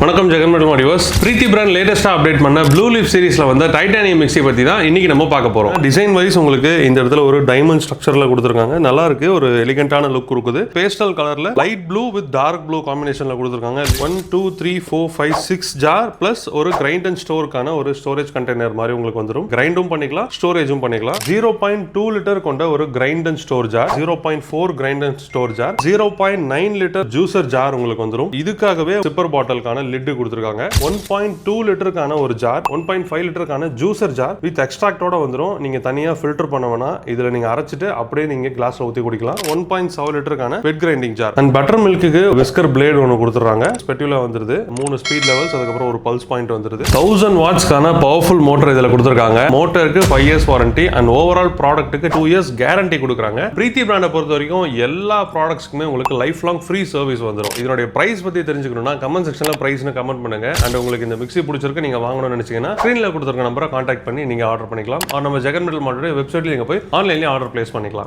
வணக்கம் ஜெகன் மெட்டல் மாடிவர்ஸ். பிரீத்தி பிராண்ட் லேட்டஸ்டா அப்டேட் பண்ண ப்ளூ லீஃப் சீரிஸ்ல வந்த டைட்டானியம் மிக்ஸி பத்தி தான் இன்னைக்கு நம்ம பார்க்க போறோம். டிசைன் வைஸ் உங்களுக்கு இந்த இடத்துல ஒரு டைமண்ட் ஸ்ட்ரக்சர்ல கொடுத்திருக்காங்க. நல்லா இருக்கு, ஒரு எலிகண்டான லுக் இருக்குது. பேஸ்டல் கலர்ல light blue with dark blue காம்பினேஷன்ல கொடுத்திருக்காங்க. 1 2 3 4 5 6 ஜார் பிளஸ் ஒரு கிரைண்ட் அண்ட் ஸ்டோருக்கான ஒரு ஸ்டோரேஜ் கண்டெய்னர் மாதிரி உங்களுக்கு வந்துரும். கிரைண்டும் பண்ணிக்கலாம், ஸ்டோரேஜும் பண்ணிக்கலாம். 0.2 லிட்டர் கொண்ட ஒரு grind and store jar, 0.4 grind and store jar, 0.9 litre juicer jar உங்களுக்கு வந்துரும். இதுக்காகவே சிப்பர் பாட்டிலுக்கான லிட் கொடுத்திருக்காங்க. 1.2 லிட்டருக்கான ஒரு ஜார், 1.5 லிட்டருக்கான ஜூசர் ஜார் வித் எக்ஸ்ட்ராக்டோட வந்துரும். நீங்க தனியா ஃபில்டர் பண்ண வேணா, இதுல நீங்க அரைச்சிட்டு அப்படியே நீங்க கிளாஸ்ல ஊத்தி குடிக்கலாம். 1.7 லிட்டருக்கான wet grinding jar and butter மில்க்குக்கு விஸ்கர் பிளேட் ஒன்னு கொடுத்துறாங்க. ஸ்பெட்யூலா வந்துருது. 3 ஸ்பீட் லெவல்ஸ், அதுக்கப்புறம் ஒரு பல்ஸ் பாயிண்ட் வந்துருது. 1000 வாட்ஸ்க்கான பவர்ஃபுல் மோட்டர் இதுல கொடுத்திருக்காங்க. மோட்டருக்கு 5 இயர்ஸ் வாரண்டி அண்ட் ஓவரால் ப்ராடக்ட்டுக்கு 2 இயர்ஸ் கேரண்டி கொடுக்குறாங்க. பிரீத்தி பிராண்டை பொறுத்த வரைக்கும் எல்லா ப்ராடக்ட்ஸ்க்குமே உங்களுக்கு லைஃப் லாங் ஃப்ரீ சர்வீஸ் வந்துடும். இதனுடைய பிரைஸ் பத்தி தெரிஞ்சுக்கணும்னா கமெண்ட் செக்ஷன்ல பிரைஸ் கமெண்ட் பண்ணுங்க. அண்ட் உங்களுக்கு இந்த மிக்ஸி பிடிச்சிருக்கு, நீங்க வாங்கணும்னு நினைச்சீங்கன்னா ஸ்கிரீன்ல கொடுத்திருக்க நம்பரை கான்டாக்ட் பண்ணி நீங்க ஆர்டர் பண்ணிக்கலாம். நம்ம ஜெகன் மெட்டல் மார்ட்டோட வெப்சைட்ல நீங்க போய் ஆன்லைன்லயே ஆர்டர் பிளேஸ் பண்ணிக்கலாம்.